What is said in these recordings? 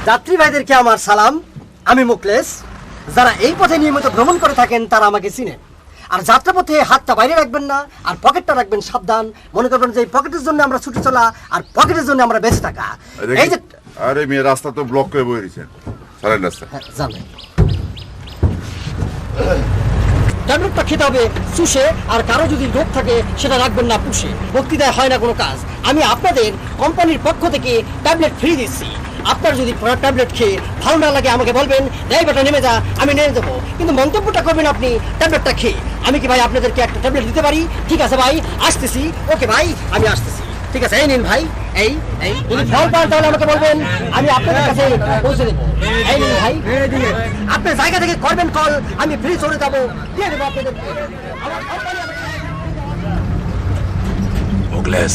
যাত্রী ভাইদেরকে আমার সালাম। আমি মুকলেশ। যারা এই পথে নিয়মিত ভ্রমণ করে থাকেন তারা আমাকে চিনেন। আর যাত্রাপথে হাতটা বাইরে রাখবেন না, আর পকেটটা রাখবেন সাবধান। মনে করবেন যে এই পকেটের জন্য আমরা ছুটে চলা, আর পকেটের জন্য আমরা বেঁচে থাকা। এই যে আরে মেয়ে, রাস্তা তো ব্লক করে বয়ে দিয়েছেন, সারেন রাস্তা। জানেন ট্যাবলেটটা খেতে হবে চুষে, আর কারো যদি রোগ থাকে সেটা রাখবেন না পুষে। বক্তৃতায় হয় না কোনো কাজ। আমি আপনাদের কোম্পানির পক্ষ থেকে ট্যাবলেট ফ্রি দিচ্ছি। আপনার যদি ট্যাবলেট খেয়ে ভালো না লাগে আমাকে বলবেন, এই বেটা নেমে যা, আমি নেমে দেবো। কিন্তু মন্তব্যটা করবেন আপনি ট্যাবলেটটা খেয়ে। আমি কি ভাই আপনাদেরকে একটা ট্যাবলেট দিতে পারি? ঠিক আছে ভাই, আসতেছি। ওকে ভাই, আমি আসতেছি। ঠিক আছে, এই নিন ভাই। এই এই যদি ফল পান তাহলে আমাকে বলবেন, আমি আপনাদের কাছে পৌঁছে দেবো। এই নিন ভাই, আপনার জায়গা থেকে করবেন কল, আমি ফ্রি চলে যাবো, দিয়ে দেবো আপনাদেরকে। আমার কোম্পানি মুকলেশ,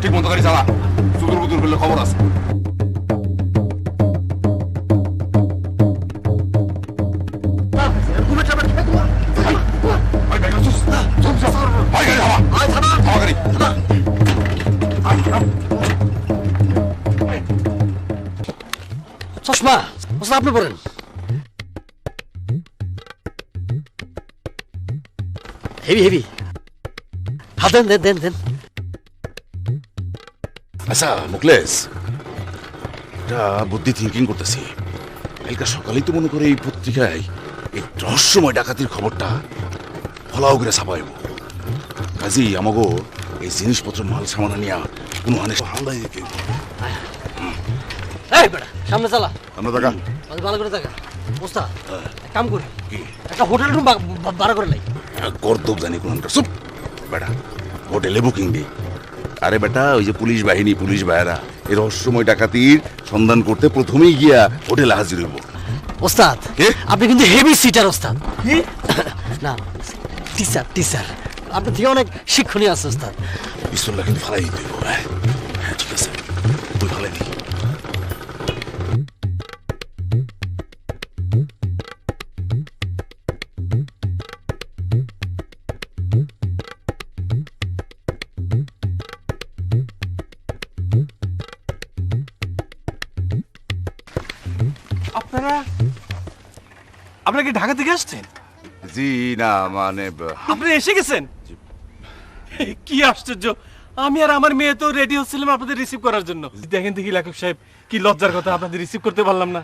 ঠিক মতো গাড়ি চালা, সুদূর বুদুর করলে খবর আছে। চশমা আপনি পড়েন। হেভি হেভি, হাত দেন দেন দেন দেন। আচ্ছা মুকলেশ, এটা বুদ্ধি থিঙ্কিং করতেছি। কালকে সকালেই তো মনে করে এই পত্রিকায় এই রহস্যময় ডাকাতির খবরটা ফলাও করে ছাপাইব। কাজী আমাগো এই জিনিসপত্র মাল সামানা নিয়া কোনো হানে হালদাই দিতে। এই বেটা সামনে চালা, আমরা দেখা ভালো করে দেখা। ওস্তাদ এক কাম করি, একটা হোটেল রুম ভাড়া করে লাই। করদব জানি কোনটা চুপ বেটা, হোটেলে বুকিং দিই। আরে বেটা, ওই যে পুলিশ বাহিনী, পুলিশ ভাইয়েরা এই রহস্যময় ডাকাতির সন্ধান করতে প্রথমেই গিয়া হোটেলে হাজির হইব। ওস্তাদ কে? আপনি কিন্তু হেভি সিটার ওস্তাদ। না টিচার টিচার, আপনার থেকে অনেক শিক্ষণীয় আছে ওস্তাদ। পিস্তলটা কিন্তু ফালাই দিতে হইব। হ্যাঁ হ্যাঁ ঠিক আছে, তুই ফালাই দি। আপনারা কি ঢাকা থেকে আসছেন? জি না, মানে আপনি এসে গেছেন? কি আশ্চর্য, আমি আর আমার মেয়ে তো রেডি হচ্ছিলাম আপনাদের রিসিভ করার জন্য। দেখেন দেখি লেখক সাহেব, কি লজ্জার কথা, আপনাদের রিসিভ করতে পারলাম না।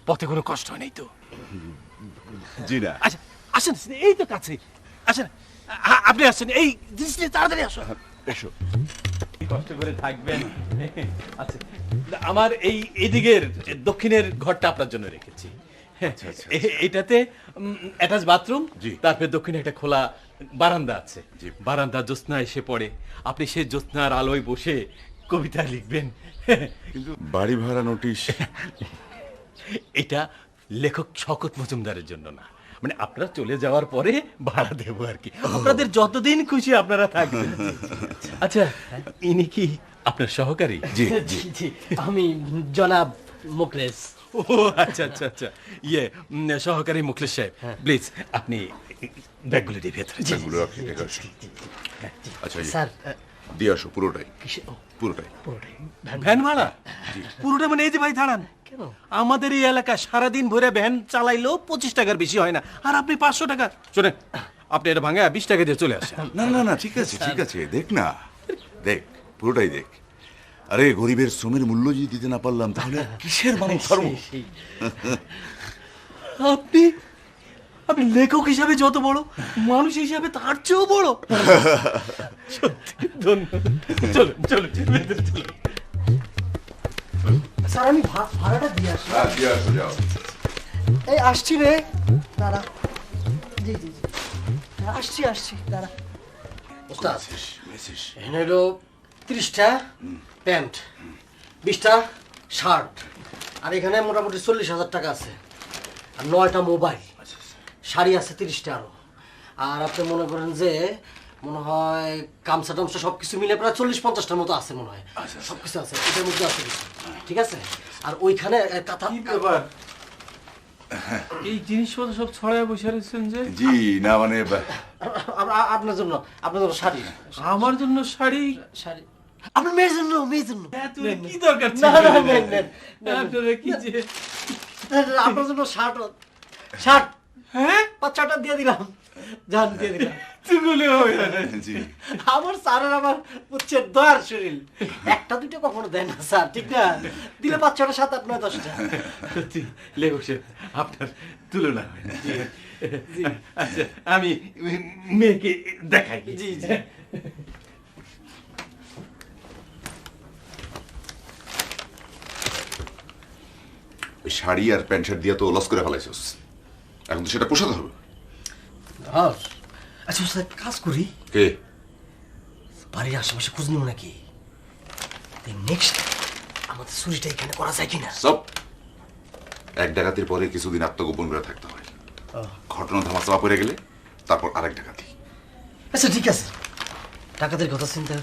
পথে কোনো কষ্ট নেই তো? জি না। আচ্ছা আসেন, এই তো কাছে আসেন। আপনি আসছেন, এই জিনিস নিয়ে তাড়াতাড়ি আসো। এসো। কষ্ট করে থাকবেন। আচ্ছা, আমার এই এদিকের দক্ষিণের ঘরটা আপনার জন্য রেখেছি। এটাতে অ্যাটাচ বাথরুম, তারপরে দক্ষিণে একটা খোলা বারান্দা আছে। বারান্দা জ্যোৎস্না এসে পড়ে, আপনি সেই জ্যোৎস্নার আলোয় বসে কবিতা লিখবেন। কিন্তু বাড়ি ভাড়া নোটিশ এটা লেখক শওকত মজুমদারের জন্য না, মানে আপনারা চলে যাওয়ার পরে ভাড়া দেবো আর কি। আপনাদের যতদিন খুশি আপনারা থাকবেন। আচ্ছা, ইনি কি আপনার সহকারী? জি জি জি, আমি জনাব মুকলেশ। ও আচ্ছা আচ্ছা আচ্ছা, সহকারী মুকলেশ সাহেব, প্লিজ আপনি ব্যাগগুলো দিয়ে ভেতরে যান। এগুলো রাখি, ঠিক আছে। আচ্ছা স্যার দিয়ে আসো পুরোটাই, পুরোটাই। ভ্যান ভাড়া পুরোটা, মানে এই যে ভাই দাঁড়ান, কেন? আমাদের এই এলাকা সারাদিন ভরে ভ্যান চালাইলেও 25 টাকার বেশি হয় না, আর আপনি 500 টাকা। শোনেন, আপনি এটা ভাঙা 20 টাকা দিয়ে চলে আসেন। না না না, ঠিক আছে ঠিক আছে, দেখ না, দেখ পুরোটাই দেখ। আরে গরিবের শ্রমের মূল্য যদি দিতে না পারলাম তাহলে কিসের মানব ধর্ম? আপনি আপনি লেখক হিসাবে যত বড়, মানুষ হিসাবে তার চেয়েও বড়। সত্যি ধন্যবাদ। চলুন চলুন ভেতরে চলুন। স্যার আমি ভাড়াটা দিয়ে আসি। দিয়ে আসো, যাও। এই আসছি রে, দাঁড়া। জি জি জি, আসছি আসছি, দাঁড়া। ওস্তাদ এখানে হলো 30টা প্যান্ট, 20টা শার্ট, আর এখানে মোটামুটি 40,000 টাকা আছে, আর 9টা মোবাইল, শাড়ি আছে 30টা আরো। আর আপনি মনে করেন যে মনে হয় গামছা টামছা সবকিছু মিলে প্রায় 40-50টার মতো আছে মনে হয়। সবকিছু আছে এটার মধ্যে আছে কিছু, ঠিক আছে। আর ওইখানে কাঁথা। এই জিনিসপত্র সব ছড়ায় বসে রয়েছেন যে? জি না মানে আপনার জন্য শাড়ি আমার জন্য শাড়ি? শাড়ি আপনার মেয়ের জন্য এত কি দরকার ছিল? না, না, নেন, নেন, নেন। আপনারা কি যে আপনার জন্য শার্ট হ্যাঁ 5-6টা দিয়ে দিলাম, জান দিয়ে দিলাম। তুগুলো হবে না। জি আমার স্যারের আমার হচ্ছে দয়ার শরীর, 1-2টা কখনো দেয় না স্যার, ঠিক না? দিলে 5-6টা 7-8-9-10টা। সত্যি লেখক সাহেব, আপনার তুলনা হয় না। আচ্ছা, আমি মেয়েকে দেখাই। জি জি। ওই শাড়ি আর প্যান্ট শার্ট দিয়ে তো লস করে ফেলাইছস, এখন তো সেটা পোষাতে হবে। আচ্ছা স্যার, কাজ করি, কে? বাড়ির আশেপাশে খোঁজ নিব নাকি? নেক্সট আমাদের চুরিটা এখানে করা যায় কিনা? সব এক ডাকাতির পরে কিছুদিন আত্মগোপন করে থাকতে হয়। ঘটনা ধামাচাপা পড়ে গেলে তারপর আরেক ডাকাতি। আচ্ছা ঠিক আছে, টাকাদের কথা চিন্তা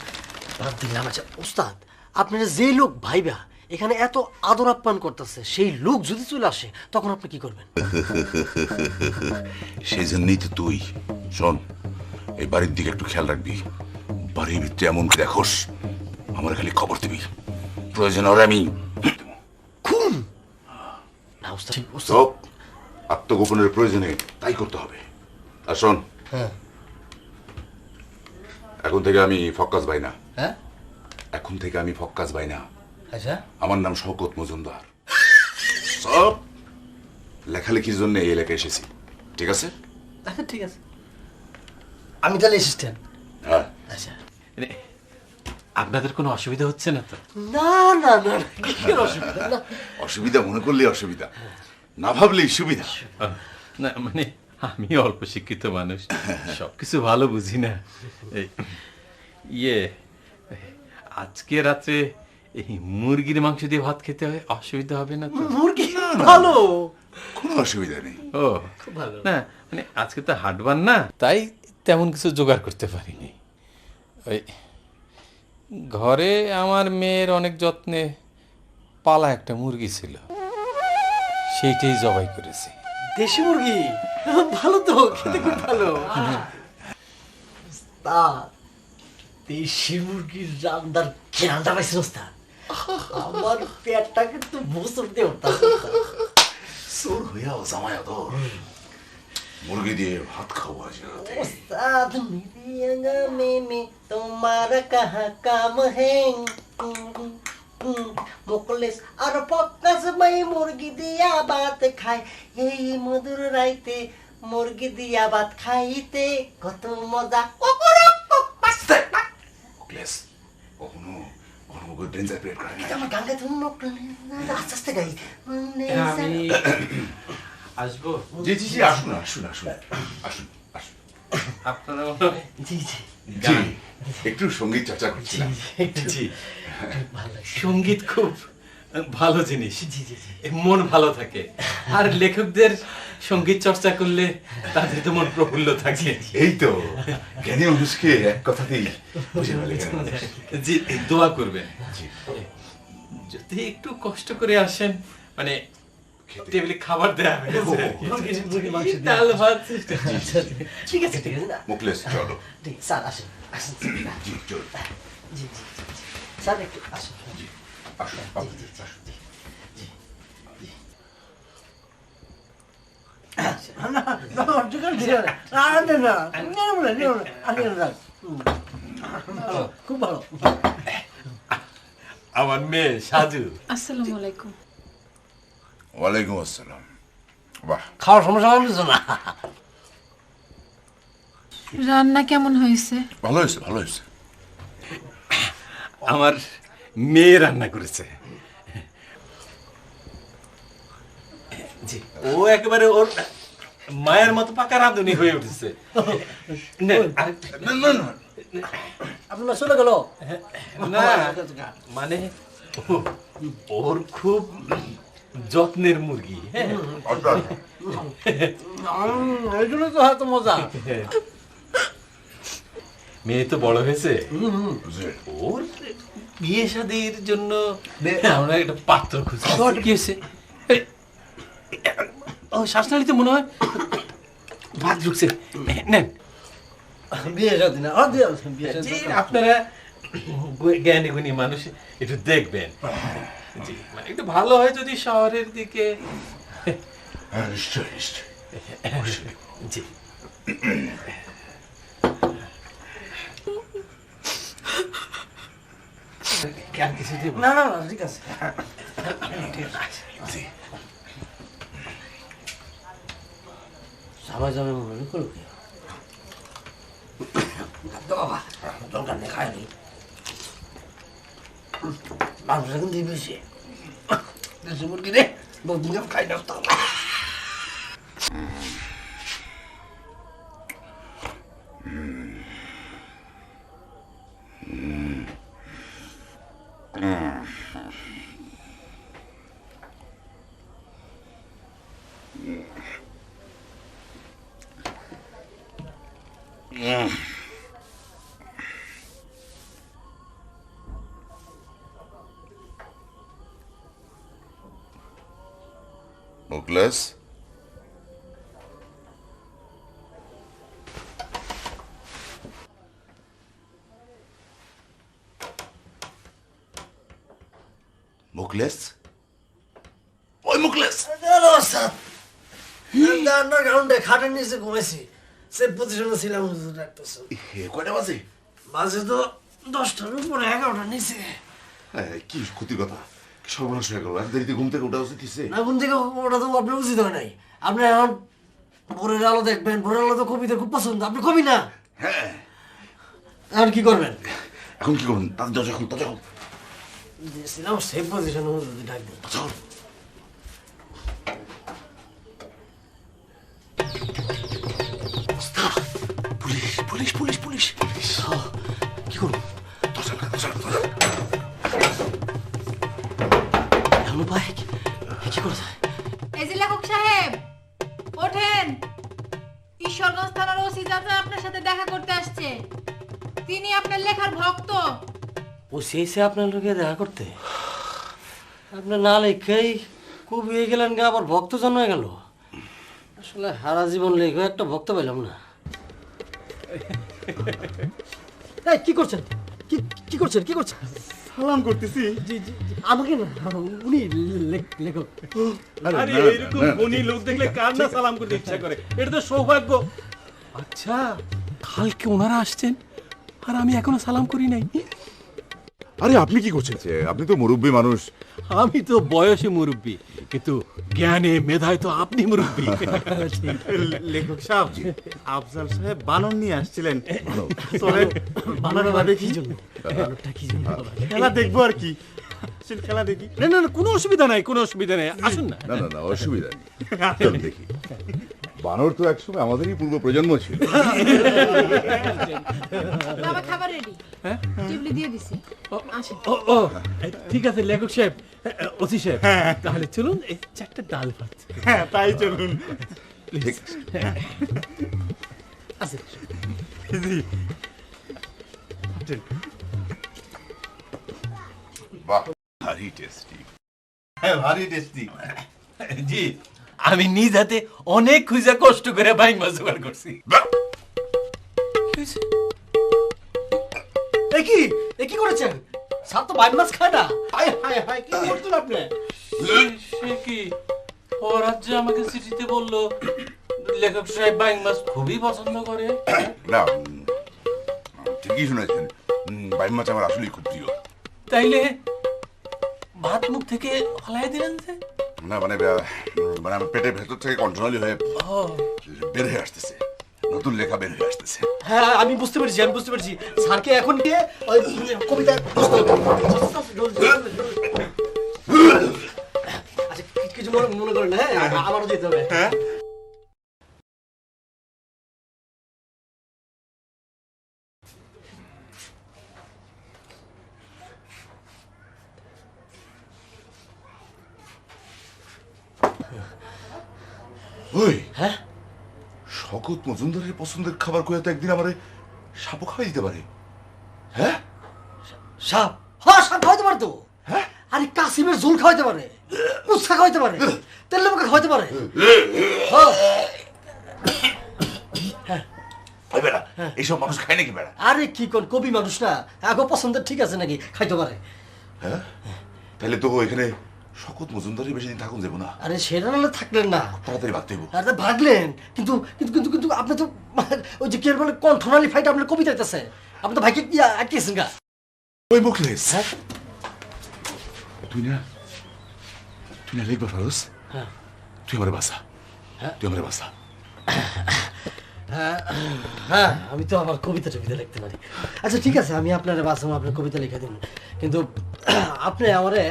বাদ দিলাম। আচ্ছা ওস্তাদ, আপনারা যে লোক ভাইবা এখানে এত আদর আপ্যায়ন করতেছে, সেই লোক যদি চলে আসে তখন আপনি কি করবেন? সেই জন্যই তো তুই শোন, এই বাড়ির দিকে একটু খেয়াল রাখবি। বাড়ির ভিতরে এমন দেখোস, আমার খালি খবর দিবি, প্রয়োজন হলে আমি খুন না ওস্তাদ, ঠিক ওস্তাদ। সব আত্মগোপনের প্রয়োজনে তাই করতে হবে। আর শোন, হ্যাঁ এখন থেকে আমি ফক্কাস ভাই না, হ্যাঁ এখন থেকে আমি ফক্কাস ভাই না, আচ্ছা আমার নাম শওকত মজুমদার। সব লেখালেখির জন্য এই এলাকায় এসেছি, ঠিক আছে? আচ্ছা ঠিক আছে, আমি তাহলে অ্যাসিস্ট্যান্ট। হ্যাঁ আচ্ছা মানে আপনাদের কোনো অসুবিধা হচ্ছে না তো? না না না না, কিসের অসুবিধা? না অসুবিধা মনে করলে অসুবিধা, না ভাবলেই সুবিধা। না মানে আমি অল্প শিক্ষিত মানুষ, সবকিছু ভালো বুঝি না। এই, আজকে রাত্রে এই মুরগির মাংস দিয়ে ভাত খেতে হয়, অসুবিধা হবে না তো? মুরগি ভালো, কোনো অসুবিধা নেই। ও খুব ভালো। না মানে আজকে তো হাটবার না, তাই তেমন কিছু জোগাড় করতে পারিনি। ওই ঘরে আমার মেয়ের অনেক যত্নে পালা একটা মুরগি ছিল, সেইটাই জবাই করেছি। দেশি মুরগি ভালো তো, খেতে খুব ভালো। ওস্তাদ, দেশি মুরগির রান্নার ঘ্রাণটা পাইছেন ওস্তাদ? আমার পেটটা কিন্তু বসর দিয়ে উঠতাম। সোর হইয়াও জামাই আদর, মুরগি দিয়ে ভাত খাবো আজ রাতে। ওস্তাদ মিলিয়েগা মেমে তোমারা কাহা কাম হ্যাঁ, মুকলেশ আর পক্কাস ভাই মুরগি দিয়া ভাত খায়, এই মধুর রাইতে মুরগি দিয়া ভাত খাইতে কত মজা। মুকলেশ, কখনো কখনো ডেঞ্জার ক্রিয়েট করে না। আমার গান গাইতে আস্তে আস্তে গাই। আমি আসবো? জি জি জি, আসুন আসুন আসুন আসুন আসুন। আপনারা জি জি জি, একটু সঙ্গীত চর্চা করছিলাম। জি, ভালো লাগছে। সঙ্গীত খুব ভালো জিনিস, জি জি জি। মন ভালো থাকে। আর লেখকদের সঙ্গীত চর্চা করলে তাদের তো মন প্রফুল্ল থাকে। এই তো জ্ঞানী মানুষকে এক কথাতেই বুঝে ফেলে জ্ঞানী মানুষ। জি, দোয়া করবেন। জি, যদি একটু কষ্ট করে আসেন, মানে টেবিলে খাবার দেওয়া হয়েছে, মুরগির মাংস দিয়ে। ডাল ভাত। আচ্ছা, ঠিক আছে ঠিক আছে না, মুকলেশ চলো। ঠিক, স্যার আসেন আসেন স্যার। জি চলো, জি জি জি। স্যার একটু আসুন। জি আসুন আপনি আসুন। খুব ভালো। আমার মেয়ে সাজু। আসসালামু আলাইকুম। ওয়ালাইকুম আসসালাম। বাহ, খাওয়ার সমস্যা হবে না? রান্না কেমন হয়েছে? ভালো হয়েছে ভালো হয়েছে। আমার মেয়ে রান্না করেছে। জি, ও একেবারে ওর মায়ের মতো পাকা রাঁধুনি হয়ে উঠেছে। নেন, আরেকটা। না না না, আপনার চলে গেল? না মানে ওর খুব যত্নের মুরগি। হ্যাঁ, অর্ডার। এই জন্য তো হয়তো মজা। মেয়ে তো বড় হয়েছে, জি, ওর বিয়ে শাদীর জন্য আমরা একটা পাত্র খুঁজছি। কি হয়েছে? ও শ্বাসনালীতে মনে হয় ভাত ঢুকছে। নেন। বিয়ে শাদী না বিয়ে জি, আপনারা জ্ঞানী গুণী মানুষ, একটু দেখবেন। জি, মানে একটু ভালো হয় যদি শহরের দিকে। হ্যাঁ, নিশ্চয় নিশ্চয়। জি। আর কিছু দেব? না না না ঠিক আছে। জি। সবাই যাবে মনে করবে বাবা দরকার নেই খায়নি মানুষরা কিন্তু বেশি দেশি মুরগি রে বহুদিন খাই না তো মুখলেস, মুখলেস, ওই মুখলেস। আন্ডারগ্রাউন্ডে খাটের নিচে ঘুমাইছি সে পজিশনে ছিলাম ডাক্তার কয়টা বাজে? বাজে তো 10টার উপরে 11টার নিচে কি ক্ষতির কথা, সর্বনাশ হয়ে গেল। দেরিতে ঘুম থেকে উঠা উচিত কিসে? না ঘুম থেকে ওটা তো আপনার উচিত হয় নাই। আপনি এখন ভোরের আলো দেখবেন, ভোরের আলো তো কবিতা খুব পছন্দ, আপনি কবি না? হ্যাঁ। এখন কি করবেন? এখন কি করুন? তাদের দরজা খুল, দরজা খুল। ছিলাম সেফ পজিশনে যদি ডাক দিন। চল। Police police police police police. কি করবো? দরজা খোল, দরজা খোল, দরজা খোল। এমন উপায় কি করে যায়? এই যে লেখক সাহেব, ওঠেন। ঈশ্বরগঞ্জ থানার ওসি চাচা আপনার সাথে দেখা করতে আসছে। তিনি আপনার লেখার ভক্ত। ও সেই সে আপনার লোকে দেখা করতে? আপনার না লেখাই কবি হয়ে গেলেন গা, আবার ভক্ত জন্ম হয়ে গেল। আসলে সারা জীবন লেখা একটা ভক্ত পেলাম না। কি করছেন? কি করছেন? কি করছেন? সালাম করতেছি। জি জি আমাকে না, উনি লেখক। আরে এরকম গুণী লোক দেখলে কার না সালাম করতে ইচ্ছা করে, এটা তো সৌভাগ্য। আচ্ছা, কালকে ওনারা আসছেন আর আমি এখনো সালাম করি নাই। আরে আপনি কি করছেন? আপনি তো মুরব্বী মানুষ। আমি তো বয়সে মুরব্বী, কিন্তু জ্ঞানে মেধায় তো আপনি মুরব্বী। লেখক সাহেব, আফজাল সাহেব বানর নিয়ে আসছিলেন। চলেন বানরটা দেখি। খেলা দেখবো আর কি। খেলা দেখি। না না না, কোনো অসুবিধা নাই, কোনো অসুবিধা নাই, আসুন না। না না না, অসুবিধা নেই। চল দেখি। বানর তো একসময় আমাদেরই পূর্ব প্রজন্ম ছিল। বাবা খাবার রেডি। হ্যাঁ, টেবিলে দিয়ে দিছি। আসেন। ও ও ঠিক আছে লেখক সাহেব, ওসি সাহেব, তাহলে চলুন এই চারটা ডাল ভাত। হ্যাঁ তাই চলুন। ঠিক আছে। জি। বাহ, ভারী টেস্টি। হ্যাঁ ভারী টেস্টি। জি, আমি নিজ হাতে অনেক খুঁজে কষ্ট করে বাইং মাছ জোগাড় করছি। কি করেছেন? স্যার তো বাইক মাছ খায় না। হায় হায় হায়, কি করছেন আপনি? সে কি, ওরা যে আমাকে চিঠিতে বললো লেখক সাহেব বাইং মাছ খুবই পছন্দ করে। না, ঠিকই শুনেছেন। বাইম মাছ আমার আসলেই খুব প্রিয়। তাইলে ভাত মুখ থেকে হলাই দিলেন যে? না মানে মানে আমার পেটের ভেতর থেকে কন্ট্রোলি হয়ে বের হয়ে আসতেছে, নতুন লেখা বের হয়ে আসতেছে। হ্যাঁ আমি বুঝতে পেরেছি, স্যারকে এখন গিয়ে ওই কবিতা আচ্ছা কিছু মনে করেন। হ্যাঁ আমারও যেতে হবে। হ্যাঁ ওই হ্যাঁ শকত মজুমদারের পছন্দের খাবার কয়ে তো একদিন আমারে সাপও খাওয়াই দিতে পারে। হ্যাঁ সাপ, হ্যাঁ সাপ খাওয়াইতে পারতো। হ্যাঁ আরে কাসিমের ঝোল খাওয়াইতে পারে। উৎসাহ হইতে পারে, তেল লেবু হইতে পারে। ওই বেড়া এইসব মানুষ খায় নাকি বেড়া? আরে কি কোন কবি মানুষ না, আগো পছন্দের ঠিক আছে নাকি খাইতে পারে। হ্যাঁ তাহলে তো এখানে শকত মজুমদারই বেশি দিন থাকুন যাবো না, আরে সেটা নাহলে থাকলেন না, তাড়াতাড়ি ভাবতে হইব। আরে ভাগলেন, কিন্তু কিন্তু কিন্তু কিন্তু আপনি তো ওই যে কি বলে কণ্ঠনালী ফাইট আপনার কবিতা দিতেছে, আপনি তো ভাইকে আটকেছেন গা। ওই মুখলেস তুই না লিখবা ফারুস, তুই আমার বাসা, তুই আমার বাসা। হ্যাঁ আমি তো আমার কবিতা টবিতা লিখতে পারি। আচ্ছা ঠিক আছে, আমি আপনার বাসাম আপনার কবিতা লিখে দিন, কিন্তু আপনি আমারে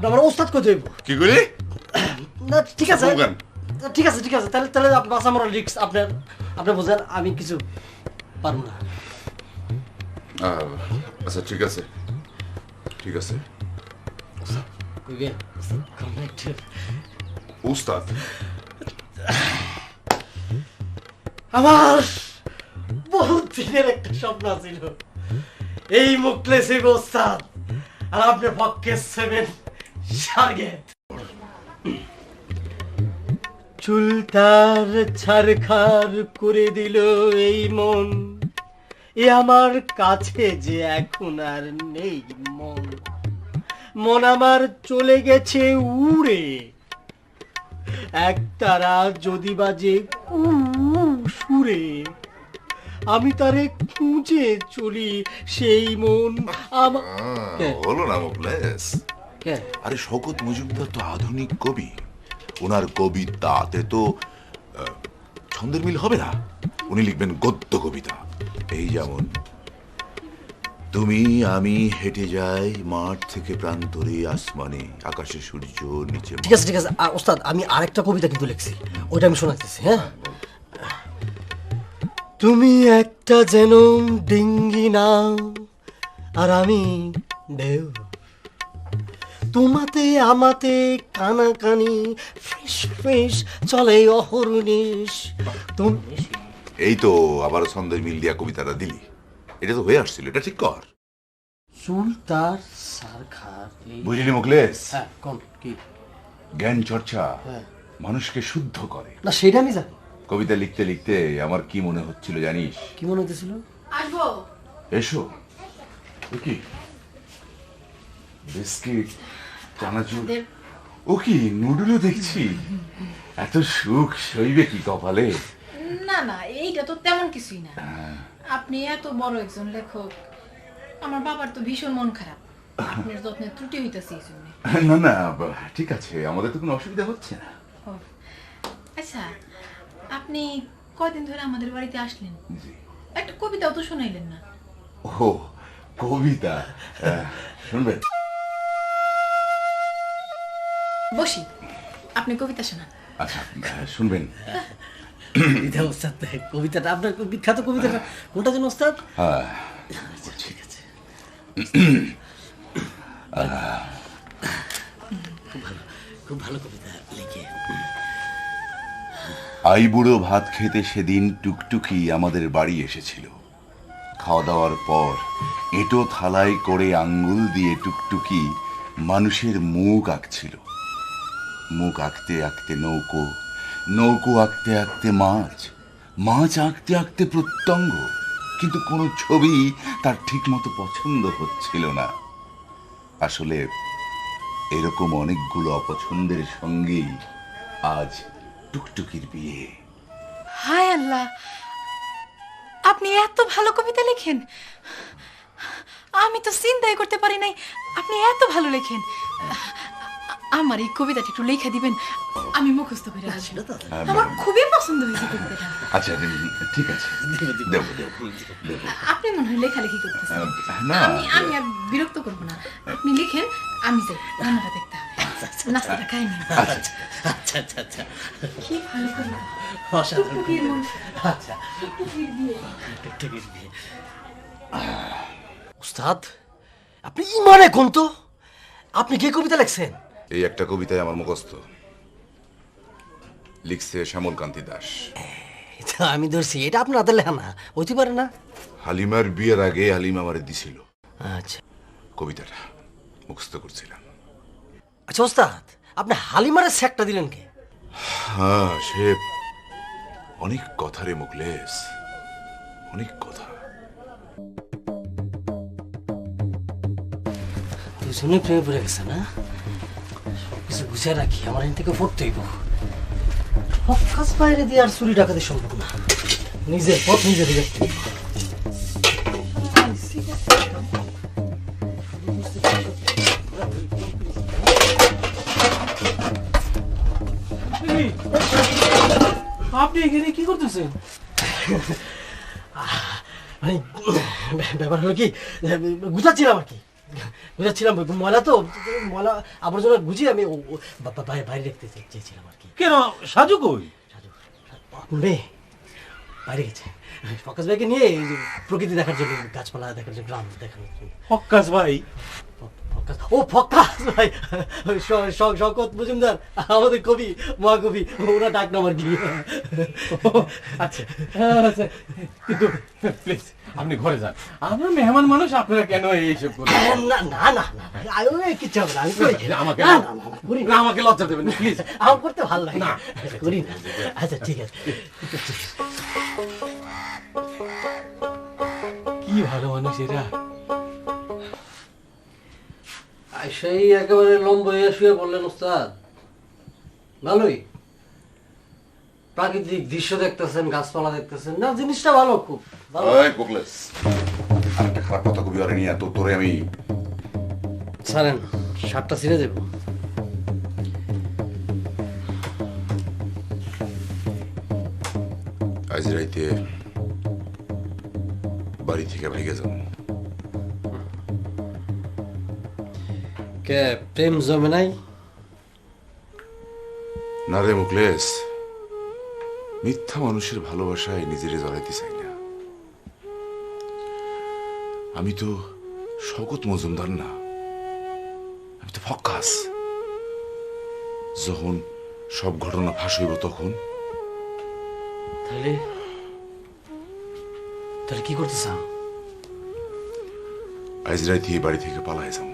আমার ওস্তাদ কই দেব। কি করি? না ঠিক আছে কম গান। ঠিক আছে ঠিক আছে, তাহলে তাহলে বাসা আমার রিক্স আপনি বোঝেন, আমি কিছু পারবো না। আচ্ছা ঠিক আছে ঠিক আছে। কইবে উস্তাদ আমার বহুত দিনের একটা স্বপ্ন ছিল, এই মুখলেসে ওস্তাদ আর আপনি পক্ষে 7 টার্গেট। চুলটার ছারখার করে দিল এই মন, এ আমার কাছে যে এখন আর নেই মন, মন আমার চলে গেছে উড়ে, একতারা যদি বাজে সুরে, আমি তারে খুঁজে চলি সেই মন আমার। হলো না মুখলেস? আরে শওকত মজুমদার তো আধুনিক কবি, ওনার কবিতাতে তো ছন্দের মিল হবে না, উনি লিখবেন গদ্য কবিতা। এই যেমন তুমি আমি হেঁটে যাই মাঠ থেকে প্রান্তরে, আসমানে আকাশে সূর্য নিচে। ঠিক আছে ঠিক আছে ওস্তাদ, আমি আরেকটা কবিতা কিন্তু লিখছি, ওইটা আমি শোনাচ্ছি। হ্যাঁ, তুমি একটা যেন ডিঙ্গি নাও আর আমি ঢেউ, তোমাতে আমাতে কানাকানি ফ্রেশ ফ্রেশ চলে অহর্নিশ। তুমি এই তো আবার ছন্দের মিল দিয়া কবিতাটা দিলি, এটা তো হয়ে আসছিল, এটা ঠিক কর। চুল তার সারখার। বুঝলি মুখলেস? হ্যাঁ কোন কি জ্ঞান চর্চা হ্যাঁ। মানুষকে শুদ্ধ করে। না সেটা আমি জানি। কবিতা লিখতে লিখতে আমার কি মনে হচ্ছিল জানিস? কি মনে হইতেছিল? আসবো। এসো। ও কি বিস্কিট, চানাচুর, ও কি নুডলও দেখছি। এত সুখ সইবে কি কপালে? না না, এইটা তো তেমন কিছুই না। আপনি এত বড় একজন লেখক, আমার বাবার তো ভীষণ মন খারাপ, আপনার যত্নের ত্রুটি হইতেছে এই জন্য। না না ঠিক আছে, আমাদের তো কোনো অসুবিধা হচ্ছে না। আচ্ছা, আপনি কয়দিন ধরে আমাদের বাড়িতে আসলেন? জি। একটা কবিতাও তো শোনাইলেন না। ও কবিতা শুনবেন? বসি, আপনি কবিতা শোনান। আচ্ছা শুনবেন? এটা ওস্তাদ, কবিতাটা আপনার বিখ্যাত কবিতাটা কোনটা যেন ওস্তাদ? হ্যাঁ ঠিক আছে, খুব ভালো কবিতা লিখে। আইবুড়ো ভাত খেতে সেদিন টুকটুকি আমাদের বাড়ি এসেছিল। খাওয়া দাওয়ার পর এঁটো থালায় করে আঙ্গুল দিয়ে টুকটুকি মানুষের মুখ আঁকছিল। মুখ আঁকতে আঁকতে নৌকো, নৌকো আঁকতে আঁকতে মাছ, মাছ আঁকতে আঁকতে প্রত্যঙ্গ, কিন্তু কোনো ছবি তার ঠিক মতো পছন্দ হচ্ছিল না। আসলে এরকম অনেকগুলো অপছন্দের সঙ্গেই আজ টুকটুকির বিয়ে। হায় আল্লাহ, আপনি এত ভালো কবিতা লেখেন, আমি তো চিন্তাই করতে পারি নাই আপনি এত ভালো লেখেন। আমার এই কবিতাটা একটু লেখা দিবেন, আমি মুখস্থ করে আসবো। আমার খুবই পছন্দ হয়েছে কবিতাটা। আচ্ছা ঠিক আছে, দেবো দেবো দেবো। আপনি মনে হয় লেখালেখি করতেছেন, না আমি আর বিরক্ত করবো না, আপনি লিখেন, আমি যাই রান্নাটা দেখতে হবে, নাস্তাটা খাই নি। আচ্ছা আচ্ছা আচ্ছা আচ্ছা, কি ভালো কবিতা। অসাধারণ টুকটুকির মন, আচ্ছা টুকটুকির বিয়ে। টুকটুকির বিয়ে। উস্তাদ আপনি ইমানে কোন তো, আপনি কি কবিতা লিখছেন? এই একটা কবিতায় আমার মুখস্থ, লিখছে শ্যামল কান্তি দাস। এটা আমি ধরছি, এটা আপনার হাতে লেখা না, হইতে পারে না? হালিমার বিয়ের আগে হালিমা আমারে দিছিল আচ্ছা, কবিতাটা, মুখস্থ করছিলাম। আচ্ছা ওস্তাদ, আপনি হালিমারে স্যাকটা দিলেন কে? হ্যাঁ, সে অনেক কথা রে মুখলেস, অনেক কথা। দুজনে প্রেমে পড়ে গেছে না? সবকিছু গুছিয়ে রাখি, আমার এখান থেকে পড়তে হইব। ফক্কাস বাইরে দিয়ে আর চুরি ডাকাতি সম্ভব না, নিজের পথ নিজে দিয়ে দেখতে হইব। আপনি এখানে কি করতেছেন? মানে ব্যাপার হলো কি, গুছাচ্ছিলাম আর কি, গুছাচ্ছিলাম। ময়লা তো, ময়লা আবর্জনা গুছিয়ে আমি বাইরে রাখতে চেয়েছিলাম আর কি। কেন, সাজু কই? মেয়ে বাইরে গেছে ফকাস ভাইকে নিয়ে এই যে প্রকৃতি দেখার জন্য, গাছপালা দেখার জন্য, গ্রাম দেখার জন্য। ফক্কাস ভাই? ও ফকাস ভাই, শওকত মজুমদার, আমাদের কবি, মহাকবি, ওরা ডাক নাম আর কি। আচ্ছা আচ্ছা, কিন্তু প্লিজ আপনি ঘরে যান, আমরা মেহমান মানুষ, আপনারা কেন এইসব করবেন? না না না না, কিচ্ছু হবে না, আমি করি না। আমাকে না, না, না, করি না। না, আমাকে লজ্জা দেবেন প্লিজ। আমার করতে ভালো লাগে না। করি না। আচ্ছা ঠিক আছে। কি ভালো মানুষ এরা। সেই একেবারে লম্ব হয়ে শুয়ে বললেন ওস্তাদ, ভালোই প্রাকৃতিক দৃশ্য দেখতেছেন, গাছপালা দেখতেছেন, না জিনিসটা ভালো, খুব ভালো। ওই মুখলেস, আরেকটা খারাপ কথা কবি আর নিয়ে তো তোরে আমি ছাড়েন, শার্টটা ছিঁড়ে দেব। আজ রাইতে বাড়ি থেকে ভেগে যাবো। কে প্রেম জমে নাই? না রে মুখলেস, মিথ্যা মানুষের ভালোবাসায় নিজেরে জড়াইতে চাই না। আমি তো শওকত মজুমদার না, আমি তো ফক্কাস। যখন সব ঘটনা ফাঁস হইব তখন তাহলে তাহলে কি করতে চান? আজ রাইতে এই বাড়ি থেকে পালাই যাবো।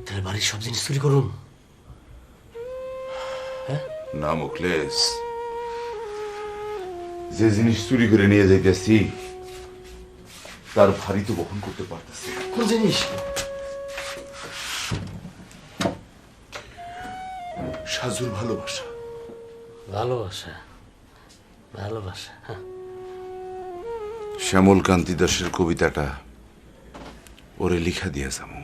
তাহলে বাড়ির সব জিনিস চুরি করুন? না মুখলেস, যে জিনিস চুরি করে নিয়ে যাইতেছি তার ভারী তো বহন করতে পারতেছি না। কোন জিনিস? সাজুর ভালোবাসা। ভালোবাসা, ভালোবাসা, হ্যাঁ। শ্যামল কান্তি দাসের কবিতাটা ওরে লিখা দিয়া যাবো।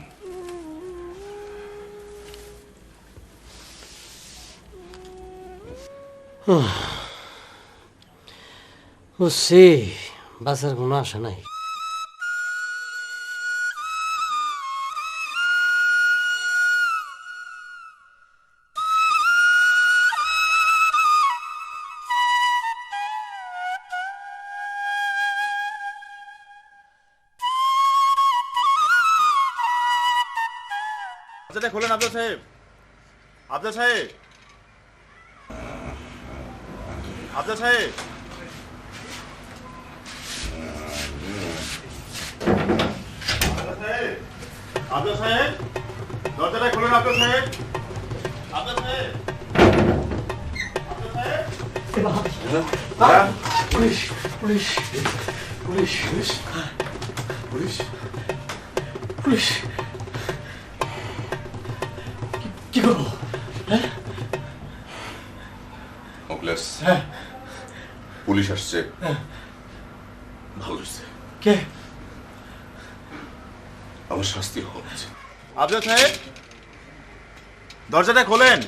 বুঝছি, বাসার কোনো আশা নাই। দরজাটা খোলেন আফজাল সাহেব, আফজাল সাহেব, আফজাল সাহেব, আফজাল সাহেব, দরজাটা খোলেন আফজাল সাহেব, আফজাল সাহেব, আফজাল সাহেব। Police, police, police, police? Police. কি করবো? মুখলেস, পুলিশ আসছে। ভালো হয়েছে, কে? আমার শাস্তি হওয়া উচিত। আফজাল সাহেব, দরজাটা খোলেন।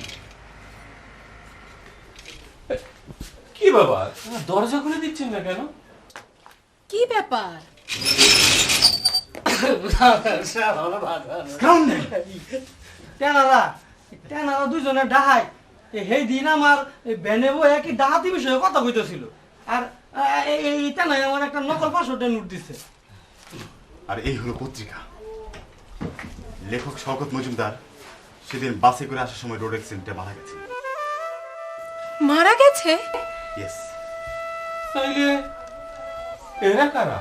কি বাবা, দরজা খুলে দিচ্ছেন না কেন? কি ব্যাপার? টেনারা দুজনে ডাহাই সেই দিন আমার বেনেবো একই ডাহাতি বিষয়ে কথা কইতেছিল, আর এই টেনাই আমার একটা নকল 500 নোট দিচ্ছে। আর এই হলো পত্রিকা। লেখক শওকত মজুমদার সেদিন বাসে করে আসার সময় রোড অ্যাক্সিডেন্টে মারা গেছে। মারা গেছে? ইয়েস। তাইলে এরা কারা?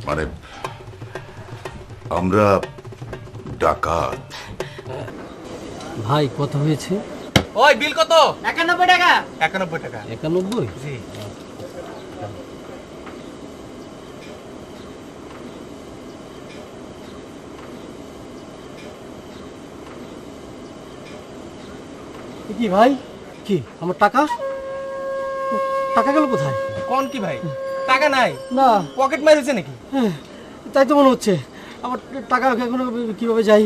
মানে আমরা ডাকাত। ভাই কত হয়েছে? ওই বিল কত? 91 টাকা। 91 টাকা। 91? জি। কি ভাই, কি আমার টাকা? টাকা গেল কোথায়? কোন কি ভাই? টাকা নাই? না, পকেট মারিছে নাকি? তাই তো মনে হচ্ছে। আমার টাকা এখন কিভাবে যাই,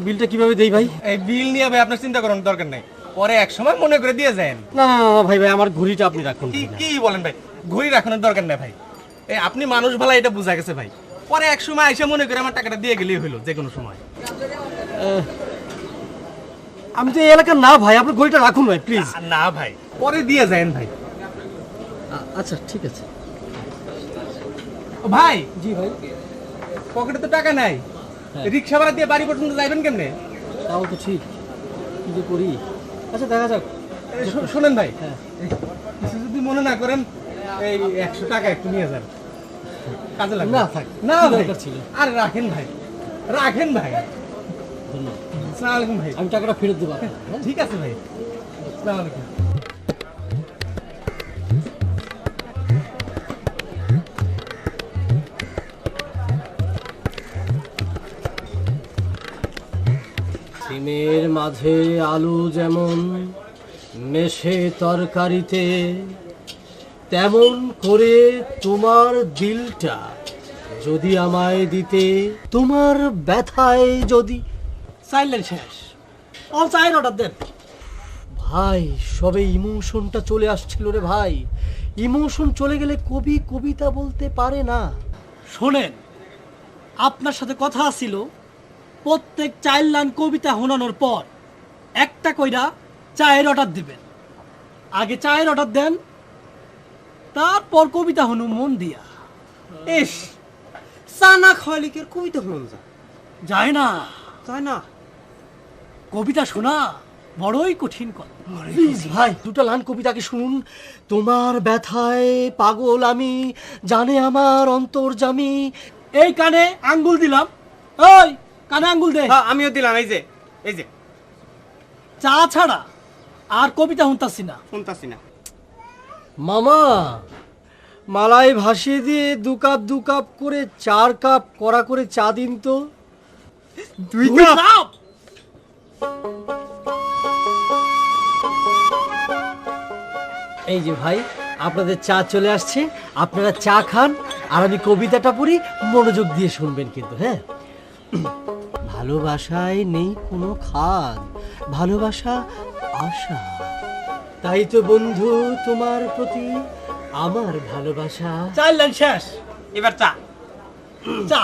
বিলটা কিভাবে দেই ভাই? এই বিল নিয়ে ভাই আপনার চিন্তা করার দরকার নাই, পরে এক সময় মনে করে দিয়ে যান। না না না ভাই, ভাই আমার ঘড়িটা আপনি রাখুন। কি কি বলেন ভাই? ঘড়ি রাখানোর দরকার নাই ভাই। এই আপনি মানুষ ভালো, এটা বোঝা গেছে ভাই। পরে এক সময় এসে মনে করে আমার টাকাটা দিয়ে গেলেই হলো, যে কোনো সময়। আমি তো এই এলাকার না ভাই, আপনার ঘড়িটা রাখুন ভাই প্লিজ। না ভাই, পরে দিয়ে যান ভাই। আচ্ছা ঠিক আছে। ও ভাই, জি ভাই। পকেটে তো টাকা নাই, রিক্সা ভাড়া দিয়ে বাড়ি পর্যন্ত যাবেন কেমনে? তাও তো ঠিক, কি যে করি। আচ্ছা দেখা যাক। শোনেন ভাই, হ্যাঁ। কিছু যদি মনে না করেন, এই 100 টাকা একটু নিয়ে যান, কাজে লাগবে। না থাক, না কি ভাই, দরকার ছিল? আর রাখেন ভাই, রাখেন ভাই। ধন্যবাদ। আসসালামু আলাইকুম ভাই। আমি টাকাটা ফেরত দেবো আপনাকে, হ্যাঁ? ঠিক আছে ভাই, আসসালামু আলাইকুম। সিমের মাঝে আলু যেমন মেশে তরকারিতে, তেমন করে তোমার দিলটা যদি আমায় দিতে, তোমার ব্যথায় যদি। সাইলেন্ট শেষ, অল চায়ের অর্ডার দেন ভাই। সবে ইমোশনটা চলে আসছিল রে ভাই। ইমোশন চলে গেলে কবি কবিতা বলতে পারে না। শোনেন, আপনার সাথে কথা ছিল, প্রত্যেক 4 লাইন কবিতা শোনানোর পর একটা কইরা চায়ের অর্ডার দিবেন। আগে চায়ের অর্ডার দেন, তারপর কবিতা শুনুন মন দিয়া। ইস, চা না খাওয়ালে কি আর কবিতা শুনুন যায় না, যায় না? কবিতা শোনা বড়ই কঠিন কথা। প্লিজ ভাই, 2টা লাইন কবিতাকে শুনুন। তোমার ব্যথায় পাগল আমি, জানে আমার অন্তর্যামী। এই কানে আঙ্গুল দিলাম, ওই কানে আঙ্গুল দে। আমিও দিলাম, এই যে এই যে। চা ছাড়া আর কবিতা শুনতাছি না, শুনতাছি না। মামা মালাই ভাসিয়ে দিয়ে 2 কাপ করে 4 কাপ করা করে চা দিন তো। 2 কাপ। এই যে ভাই, আপনাদের চা চলে আসছে, আপনারা চা খান আর আমি কবিতাটা পড়ি, মনোযোগ দিয়ে শুনবেন কিন্তু, হ্যাঁ? ভালোবাসায় নেই কোনো খাদ, ভালোবাসা আশা, তাই তো বন্ধু তোমার প্রতি আমার ভালোবাসা। চাইলেন শেষ, এবার চা। চা।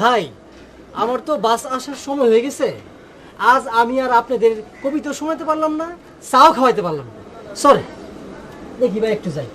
ভাই আমার তো বাস আসার সময় হয়ে গেছে, আজ আমি আর আপনাদের কবিতা শোনাতে পারলাম না, চাও খাওয়াইতে পারলাম না, সরি। দেখি ভাই একটু যাই।